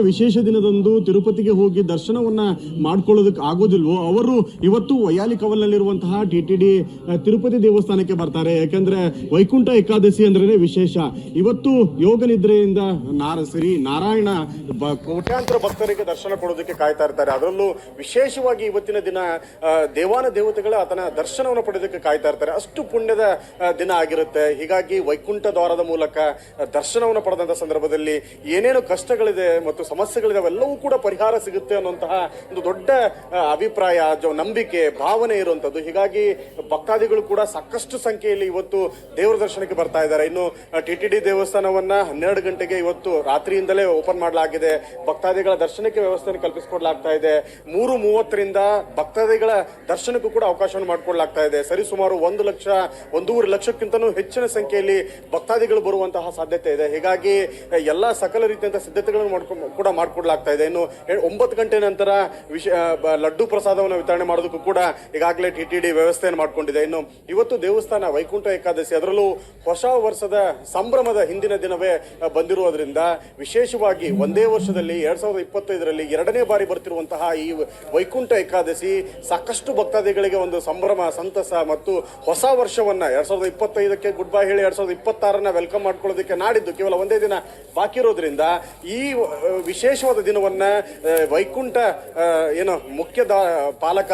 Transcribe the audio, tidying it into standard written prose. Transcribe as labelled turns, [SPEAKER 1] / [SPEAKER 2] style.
[SPEAKER 1] ವಿಶೇಷ ದಿನದಂದು ತಿರುಪತಿಗೆ ಹೋಗಿ ದರ್ಶನವನ್ನ ಮಾಡ್ಕೊಳ್ಳೋದಕ್ಕೆ ಆಗೋದಿಲ್ವೋ ಅವರು ಇವತ್ತು ವೈಯಾಲಿ ಕವಲ್ನಲ್ಲಿರುವಂತಹ ಟಿಟಿಡಿ ತಿರುಪತಿ ದೇವಸ್ಥಾನಕ್ಕೆ ಬರ್ತಾರೆ. ಯಾಕಂದ್ರೆ ವೈಕುಂಠ ಏಕಾದಶಿ ಅಂದ್ರೇನೆ ವಿಶೇಷ. ಇವತ್ತು ಯೋಗ ನಿದ್ರೆಯಿಂದ ಶ್ರೀ ನಾರಾಯಣ ಕೋಟ್ಯಾಂತರ ಭಕ್ತರಿಗೆ ದರ್ಶನ ಕೊಡೋದಕ್ಕೆ ಕಾಯ್ತಾ ಇರ್ತಾರೆ. ಅದರಲ್ಲೂ ವಿಶೇಷವಾಗಿ ಇವತ್ತಿನ ದಿನ ದೇವಾನ ದೇವತೆಗಳ ಆತನ ದರ್ಶನವನ್ನು ಪಡೆಯೋದಕ್ಕೆ ಕಾಯ್ತಾ ಇರ್ತಾರೆ. ಅಷ್ಟು ಪುಣ್ಯದ ದಿನ ಆಗಿರುತ್ತೆ. ಹೀಗಾಗಿ ವೈಕುಂಠ ದ್ವಾರದ ಮೂಲಕ ದರ್ಶನವನ್ನು ಪಡೆದಂತ ಸಂದರ್ಭದಲ್ಲಿ ಏನೇನು ಕಷ್ಟಗಳಿದೆ ಮತ್ತು ಸಮಸ್ಯೆಗಳಿದೆ ಅವೆಲ್ಲವೂ ಕೂಡ ಪರಿಹಾರ ಸಿಗುತ್ತೆ ಅನ್ನುವಂತಹ ಒಂದು ದೊಡ್ಡ ಅಭಿಪ್ರಾಯ, ನಂಬಿಕೆ, ಭಾವನೆ ಇರುವಂತದ್ದು. ಹೀಗಾಗಿ ಭಕ್ತಾದಿಗಳು ಕೂಡ ಸಾಕಷ್ಟು ಸಂಖ್ಯೆಯಲ್ಲಿ ಇವತ್ತು ದೇವರ ದರ್ಶನಕ್ಕೆ ಬರ್ತಾ ಇದ್ದಾರೆ. ಇನ್ನು ಟಿಟಿಡಿ ದೇವಸ್ಥಾನವನ್ನ 12 ಗಂಟೆಗೆ ಇವತ್ತು ರಾತ್ರಿಯಿಂದಲೇ ಓಪನ್ ಮಾಡಲಾಗಿದೆ. ಭಕ್ತಾದಿಗಳ ದರ್ಶನಕ್ಕೆ ವ್ಯವಸ್ಥೆಯನ್ನು ಕಲ್ಪಿಸಿಕೊಡ್ಲಾಗ್ತಾ ಇದೆ. 3:30ರಿಂದ ಭಕ್ತಾದಿಗಳ ದರ್ಶನಕ್ಕೂ ಕೂಡ ಅವಕಾಶವನ್ನು ಮಾಡಿಕೊಡ್ಲಾಗ್ತಾ ಇದೆ. ಸರಿಸುಮಾರು 1,00,000 ಲಕ್ಷಕ್ಕಿಂತಲೂ ಹೆಚ್ಚಿನ ಸಂಖ್ಯೆಯಲ್ಲಿ ಭಕ್ತಾದಿಗಳು ಬರುವಂತಹ ಸಾಧ್ಯತೆ ಇದೆ. ಹೀಗಾಗಿ ಎಲ್ಲ ಸಕಲ ರೀತಿಯಂತಹ ಸಿದ್ಧತೆಗಳನ್ನು ಕೂಡ ಮಾಡಿಕೊಡ್ಲಾಗ್ತಾ ಇದೆ. ಇನ್ನು 9 ಗಂಟೆ ನಂತರ ಲಡ್ಡು ಪ್ರಸಾದವನ್ನು ವಿತರಣೆ ಮಾಡೋದಕ್ಕೂ ಕೂಡ ಈಗಾಗಲೇ ಟಿಟಿಡಿ ವ್ಯವಸ್ಥೆಯನ್ನು ಮಾಡಿಕೊಂಡಿದೆ. ಇನ್ನು ಇವತ್ತು ದೇವಸ್ಥಾನ ವೈಕುಂಠ ಏಕಾದಶಿ, ಅದರಲ್ಲೂ ಹೊಸ ವರ್ಷದ ಸಂಭ್ರಮದ ಹಿಂದಿನ ದಿನವೇ ಬಂದಿರುವುದರಿಂದ ವಿಶೇಷವಾಗಿ ಒಂದೇ ವರ್ಷದಲ್ಲಿ 2025ರಲ್ಲಿ 2ನೇ ಬಾರಿ ಬರ್ತಿರುವಂತಹ ಈ ವೈಕುಂಠ ಏಕಾದಶಿ ಸಾಕಷ್ಟು ಭಕ್ತಾದಿಗಳಿಗೆ ಒಂದು ಸಂಭ್ರಮ, ಸಂತಸ ಮತ್ತು ಹೊಸ ವರ್ಷವನ್ನ 2025ಕ್ಕೆ ಗುಡ್ ಬೈ ಹೇಳಿ 2026ನ ವೆಲ್ಕಮ್ ಮಾಡ್ಕೊಳ್ಳೋದಕ್ಕೆ ನಾಡಿದ್ದು ಕೇವಲ ಒಂದೇ ದಿನ ಬಾಕಿ ಇರೋದ್ರಿಂದ ಈ ವಿಶೇಷವಾದ ದಿನವನ್ನ ವೈಕುಂಠ ಮುಖ್ಯ ಪಾಲಕ